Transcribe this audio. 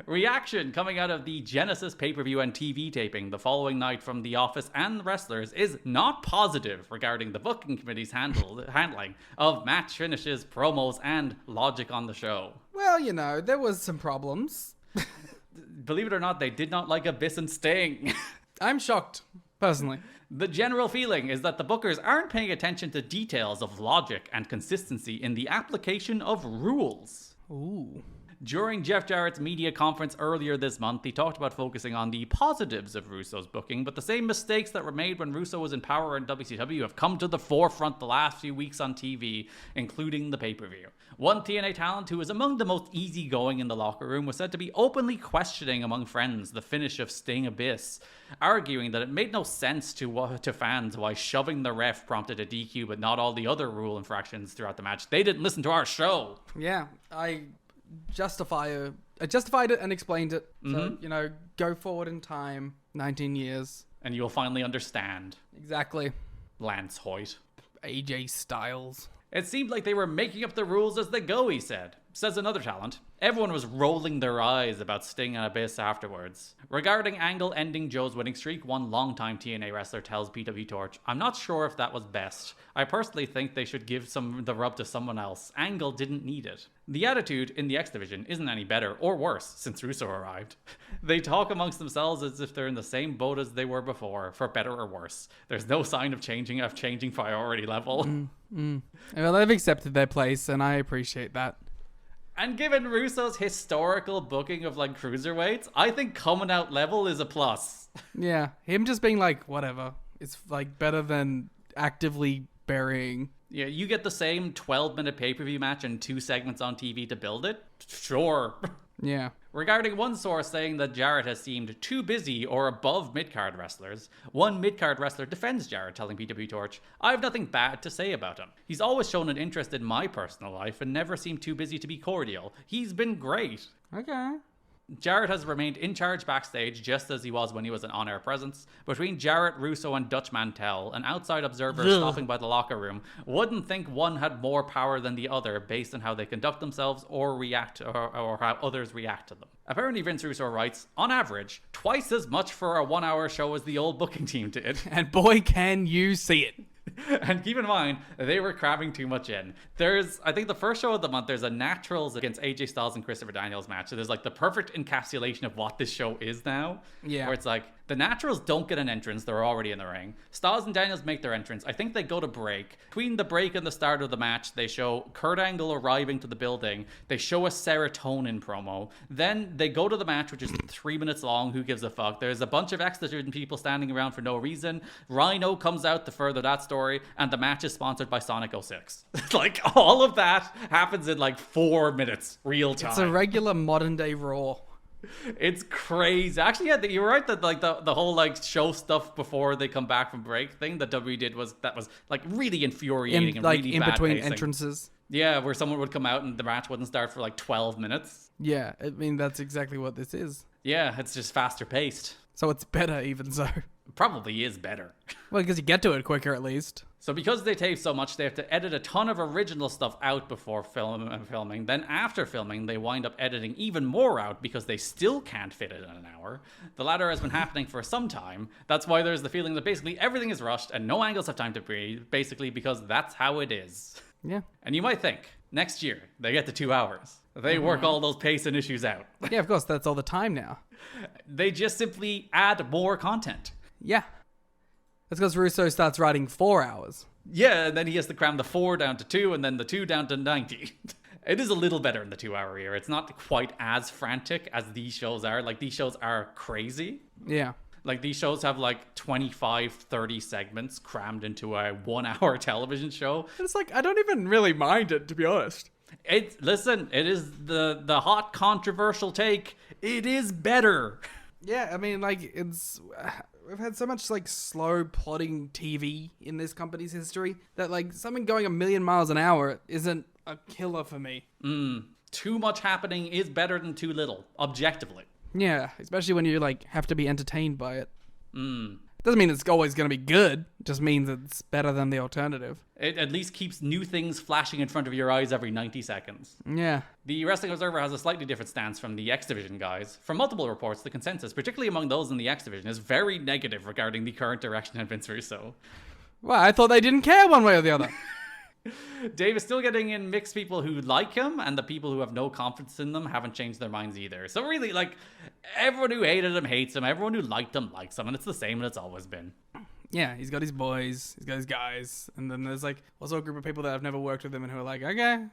Reaction coming out of the Genesis pay-per-view and TV taping the following night from The Office and the wrestlers is not positive regarding the booking committee's handling of match finishes, promos, and logic on the show. Well, there was some problems. Believe it or not, they did not like Abyss and Sting. I'm shocked, personally. The general feeling is that the bookers aren't paying attention to details of logic and consistency in the application of rules. Ooh. During Jeff Jarrett's media conference earlier this month, he talked about focusing on the positives of Russo's booking, but the same mistakes that were made when Russo was in power in WCW have come to the forefront the last few weeks on TV, including the pay-per-view. One TNA talent who is among the most easygoing in the locker room was said to be openly questioning among friends the finish of Sting Abyss, arguing that it made no sense to fans why shoving the ref prompted a DQ but not all the other rule infractions throughout the match. They didn't listen to our show. Yeah, I justified it and explained it. Mm-hmm. So, go forward in time, 19 years. And you'll finally understand. Exactly. Lance Hoyt. AJ Styles. It seemed like they were making up the rules as they go, he said. Says another talent. Everyone was rolling their eyes about Sting and Abyss afterwards. Regarding Angle ending Joe's winning streak, one longtime TNA wrestler tells PW Torch, "I'm not sure if that was best. I personally think they should give the rub to someone else. Angle didn't need it." The attitude in the X Division isn't any better or worse since Russo arrived. They talk amongst themselves as if they're in the same boat as they were before, for better or worse. There's no sign of changing priority level. Well, they've accepted their place, and I appreciate that. And given Russo's historical booking of cruiserweights, I think coming out level is a plus. Yeah, him just being whatever. It's better than actively burying. Yeah, you get the same 12-minute pay-per-view match and 2 segments on TV to build it? Sure. Yeah. Regarding one source saying that Jarrett has seemed too busy or above mid-card wrestlers, one mid-card wrestler defends Jarrett, telling PW Torch, "I have nothing bad to say about him. He's always shown an interest in my personal life and never seemed too busy to be cordial. He's been great." Okay. Jarrett has remained in charge backstage just as he was when he was an on-air presence. Between Jarrett, Russo, and Dutch Mantell, an outside observer stopping by the locker room wouldn't think one had more power than the other based on how they conduct themselves or react or how others react to them. Apparently, Vince Russo writes, "On average, twice as much for a 1-hour show as the old booking team did." And boy, can you see it. And keep in mind, they were cramming too much in. I think the first show of the month, there's a Naturals against AJ Styles and Christopher Daniels match. So there's the perfect encapsulation of what this show is now. Yeah. Where it's the Naturals don't get an entrance. They're already in the ring. Styles and Daniels make their entrance. I think they go to break. Between the break and the start of the match, they show Kurt Angle arriving to the building. They show a serotonin promo. Then they go to the match, which is 3 minutes long. Who gives a fuck? There's a bunch of X-Division people standing around for no reason. Rhino comes out to further that story, and the match is sponsored by Sonic 06. All of that happens in 4 minutes, real time. It's a regular modern day Raw. It's crazy. Actually, yeah, you're right that the whole show stuff before they come back from break thing that W did was really infuriating and really in bad between pacing. Entrances. Yeah, where someone would come out and the match wouldn't start for 12 minutes. Yeah, I mean that's exactly what this is. Yeah, it's just faster paced. So it's better even so. Probably is better. Well, because you get to it quicker at least. So because they tape so much, they have to edit a ton of original stuff out before filming. Then after filming, they wind up editing even more out because they still can't fit it in an hour. The latter has been happening for some time. That's why there's the feeling that basically everything is rushed and no angles have time to breathe, basically because that's how it is. Yeah. And you might think, next year, they get to 2 hours. They work all those pacing issues out. Yeah, of course, that's all the time now. They just simply add more content. Yeah. That's because Russo starts writing 4 hours. Yeah, and then he has to cram the 4 down to 2 and then the 2 down to 90. It is a little better in the 2-hour era. It's not quite as frantic as these shows are. These shows are crazy. Yeah. These shows have 25, 30 segments crammed into a 1-hour television show. It's I don't even really mind it, to be honest. Listen, it is the hot controversial take. It is better. Yeah, I mean, we've had so much slow plotting TV in this company's history that something going a million miles an hour isn't a killer for me. Too much happening is better than too little, objectively. Yeah, especially when you have to be entertained by it. Doesn't mean it's always going to be good. It just means it's better than the alternative. It at least keeps new things flashing in front of your eyes every 90 seconds. Yeah. The Wrestling Observer has a slightly different stance from the X Division guys. From multiple reports, the consensus, particularly among those in the X Division, is very negative regarding the current direction of Vince Russo. Well, I thought they didn't care one way or the other. Dave is still getting in mixed people who like him, and the people who have no confidence in them haven't changed their minds either. So really, like, everyone who hated him hates him, everyone who liked him likes him, and it's the same and it's always been. Yeah, he's got his boys, he's got his guys, and then there's like also a group of people that have never worked with him and who are like, okay.